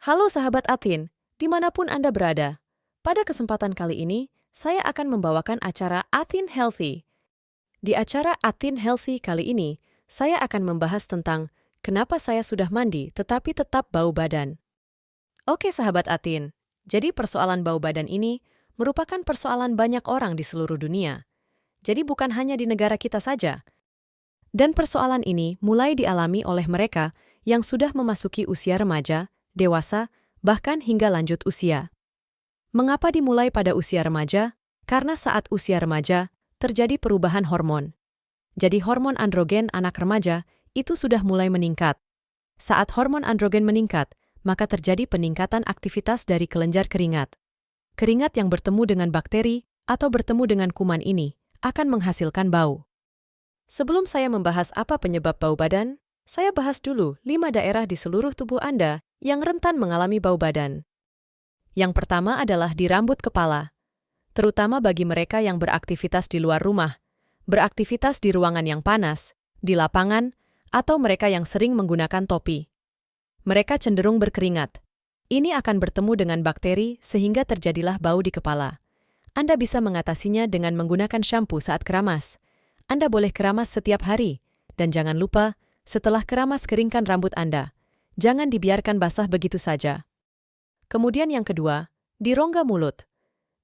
Halo sahabat Atin, dimanapun Anda berada. Pada kesempatan kali ini, saya akan membawakan acara Atin Healthy. Di acara Atin Healthy kali ini, saya akan membahas tentang kenapa saya sudah mandi tetapi tetap bau badan. Oke sahabat Atin, jadi persoalan bau badan ini merupakan persoalan banyak orang di seluruh dunia. Jadi bukan hanya di negara kita saja. Dan persoalan ini mulai dialami oleh mereka yang sudah memasuki usia remaja, dewasa, bahkan hingga lanjut usia. Mengapa dimulai pada usia remaja? Karena saat usia remaja, terjadi perubahan hormon. Jadi hormon androgen anak remaja itu sudah mulai meningkat. Saat hormon androgen meningkat, maka terjadi peningkatan aktivitas dari kelenjar keringat. Keringat yang bertemu dengan bakteri atau bertemu dengan kuman ini akan menghasilkan bau. Sebelum saya membahas apa penyebab bau badan, saya bahas dulu 5 daerah di seluruh tubuh Anda yang rentan mengalami bau badan. Yang pertama adalah di rambut kepala, terutama bagi mereka yang beraktivitas di luar rumah, beraktivitas di ruangan yang panas, di lapangan, atau mereka yang sering menggunakan topi. Mereka cenderung berkeringat. Ini akan bertemu dengan bakteri sehingga terjadilah bau di kepala. Anda bisa mengatasinya dengan menggunakan shampoo saat keramas. Anda boleh keramas setiap hari, dan jangan lupa, setelah keramas keringkan rambut Anda. Jangan dibiarkan basah begitu saja. Kemudian yang kedua, di rongga mulut.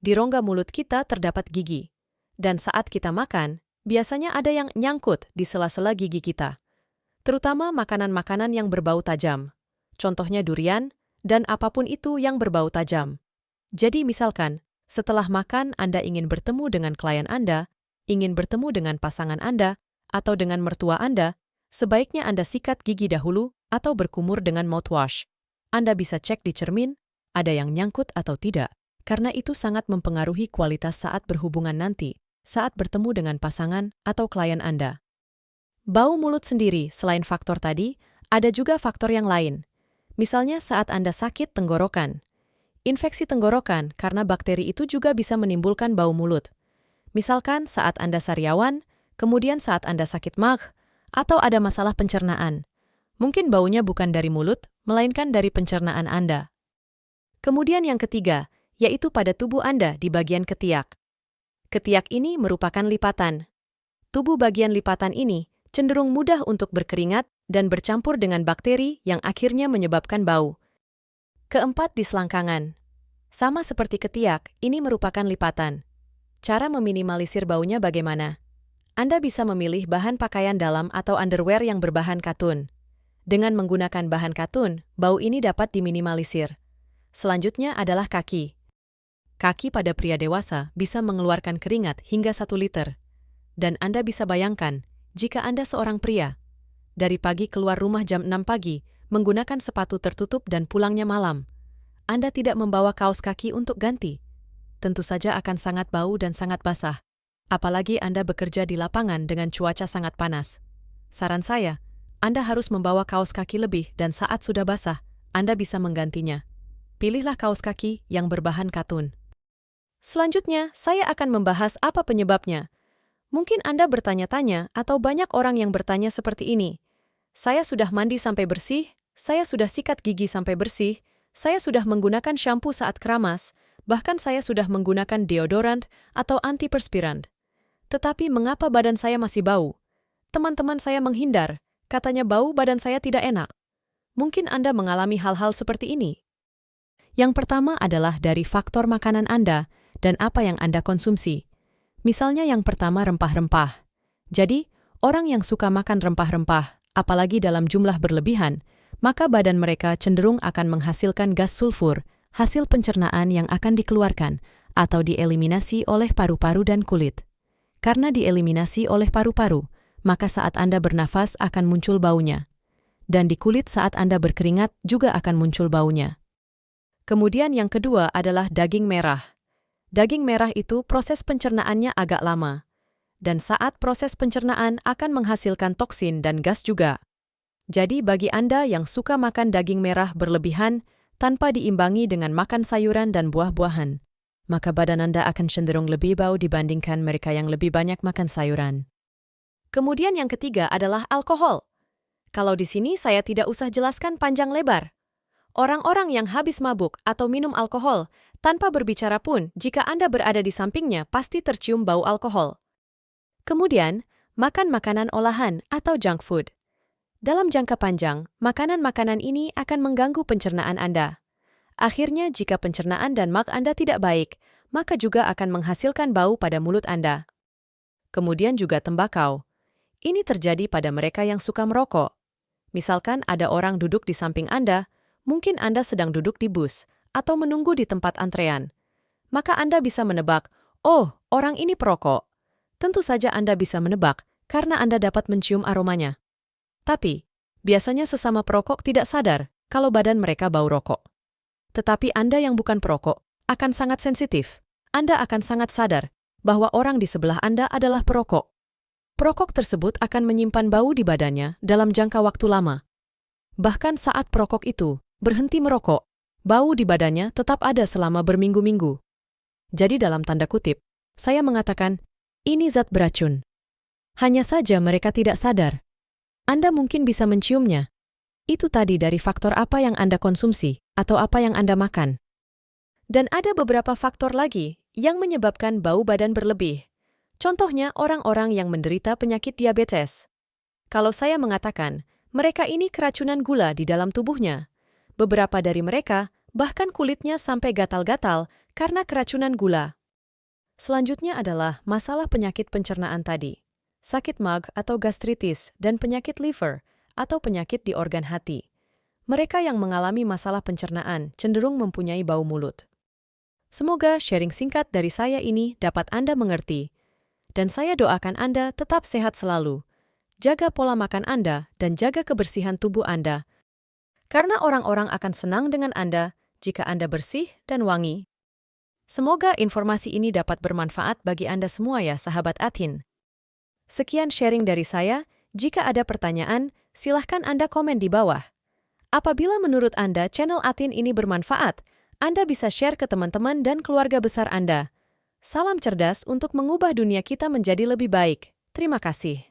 Di rongga mulut kita terdapat gigi. Dan saat kita makan, biasanya ada yang nyangkut di sela-sela gigi kita. Terutama makanan-makanan yang berbau tajam. Contohnya durian, dan apapun itu yang berbau tajam. Jadi misalkan, setelah makan Anda ingin bertemu dengan klien Anda, ingin bertemu dengan pasangan Anda, atau dengan mertua Anda, sebaiknya Anda sikat gigi dahulu atau berkumur dengan mouthwash. Anda bisa cek di cermin, ada yang nyangkut atau tidak, karena itu sangat mempengaruhi kualitas saat berhubungan nanti, saat bertemu dengan pasangan atau klien Anda. Bau mulut sendiri, selain faktor tadi, ada juga faktor yang lain. Misalnya saat Anda sakit tenggorokan. Infeksi tenggorokan karena bakteri itu juga bisa menimbulkan bau mulut. Misalkan saat Anda sariawan, kemudian saat Anda sakit magh, atau ada masalah pencernaan. Mungkin baunya bukan dari mulut, melainkan dari pencernaan Anda. Kemudian yang ketiga, yaitu pada tubuh Anda di bagian ketiak. Ketiak ini merupakan lipatan. Tubuh bagian lipatan ini cenderung mudah untuk berkeringat dan bercampur dengan bakteri yang akhirnya menyebabkan bau. Keempat, di selangkangan. Sama seperti ketiak, ini merupakan lipatan. Cara meminimalisir baunya bagaimana? Anda bisa memilih bahan pakaian dalam atau underwear yang berbahan katun. Dengan menggunakan bahan katun, bau ini dapat diminimalisir. Selanjutnya adalah kaki. Kaki pada pria dewasa bisa mengeluarkan keringat hingga 1 liter. Dan Anda bisa bayangkan, jika Anda seorang pria, dari pagi keluar rumah jam 6 pagi, menggunakan sepatu tertutup dan pulangnya malam, Anda tidak membawa kaos kaki untuk ganti. Tentu saja akan sangat bau dan sangat basah. Apalagi Anda bekerja di lapangan dengan cuaca sangat panas. Saran saya, Anda harus membawa kaos kaki lebih dan saat sudah basah, Anda bisa menggantinya. Pilihlah kaos kaki yang berbahan katun. Selanjutnya, saya akan membahas apa penyebabnya. Mungkin Anda bertanya-tanya atau banyak orang yang bertanya seperti ini. Saya sudah mandi sampai bersih, saya sudah sikat gigi sampai bersih, saya sudah menggunakan shampoo saat keramas, bahkan saya sudah menggunakan deodorant atau antiperspirant. Tetapi mengapa badan saya masih bau? Teman-teman saya menghindar, katanya bau badan saya tidak enak. Mungkin Anda mengalami hal-hal seperti ini. Yang pertama adalah dari faktor makanan Anda dan apa yang Anda konsumsi. Misalnya yang pertama rempah-rempah. Jadi, orang yang suka makan rempah-rempah, apalagi dalam jumlah berlebihan, maka badan mereka cenderung akan menghasilkan gas sulfur, hasil pencernaan yang akan dikeluarkan atau dieliminasi oleh paru-paru dan kulit. Karena dieliminasi oleh paru-paru, maka saat Anda bernafas akan muncul baunya. Dan di kulit saat Anda berkeringat juga akan muncul baunya. Kemudian yang kedua adalah daging merah. Daging merah itu proses pencernaannya agak lama. Dan saat proses pencernaan akan menghasilkan toksin dan gas juga. Jadi bagi Anda yang suka makan daging merah berlebihan tanpa diimbangi dengan makan sayuran dan buah-buahan, maka badan Anda akan cenderung lebih bau dibandingkan mereka yang lebih banyak makan sayuran. Kemudian yang ketiga adalah alkohol. Kalau di sini saya tidak usah jelaskan panjang lebar. orang-orang yang habis mabuk atau minum alkohol, tanpa berbicara pun jika Anda berada di sampingnya pasti tercium bau alkohol. Kemudian, makan makanan olahan atau junk food. Dalam jangka panjang, makanan-makanan ini akan mengganggu pencernaan Anda. Akhirnya, jika pencernaan dan maag Anda tidak baik, maka juga akan menghasilkan bau pada mulut Anda. Kemudian juga tembakau. Ini terjadi pada mereka yang suka merokok. Misalkan ada orang duduk di samping Anda, mungkin Anda sedang duduk di bus atau menunggu di tempat antrean. Maka Anda bisa menebak, oh, orang ini perokok. Tentu saja Anda bisa menebak karena Anda dapat mencium aromanya. Tapi, biasanya sesama perokok tidak sadar kalau badan mereka bau rokok. Tetapi Anda yang bukan perokok akan sangat sensitif. Anda akan sangat sadar bahwa orang di sebelah Anda adalah perokok. Perokok tersebut akan menyimpan bau di badannya dalam jangka waktu lama. Bahkan saat perokok itu berhenti merokok, bau di badannya tetap ada selama berminggu-minggu. Jadi dalam tanda kutip, saya mengatakan, ini zat beracun. Hanya saja mereka tidak sadar. Anda mungkin bisa menciumnya. Itu tadi dari faktor apa yang Anda konsumsi atau apa yang Anda makan. Dan ada beberapa faktor lagi yang menyebabkan bau badan berlebih. Contohnya orang-orang yang menderita penyakit diabetes. Kalau saya mengatakan, mereka ini keracunan gula di dalam tubuhnya. Beberapa dari mereka bahkan kulitnya sampai gatal-gatal karena keracunan gula. Selanjutnya adalah masalah penyakit pencernaan tadi. Sakit maag atau gastritis dan penyakit liver atau penyakit di organ hati. Mereka yang mengalami masalah pencernaan cenderung mempunyai bau mulut. Semoga sharing singkat dari saya ini dapat Anda mengerti. Dan saya doakan Anda tetap sehat selalu. Jaga pola makan Anda dan jaga kebersihan tubuh Anda. Karena orang-orang akan senang dengan Anda jika Anda bersih dan wangi. Semoga informasi ini dapat bermanfaat bagi Anda semua ya sahabat Athin. Sekian sharing dari saya. Jika ada pertanyaan, silahkan Anda komen di bawah. Apabila menurut Anda channel Athin ini bermanfaat, Anda bisa share ke teman-teman dan keluarga besar Anda. Salam cerdas untuk mengubah dunia kita menjadi lebih baik. Terima kasih.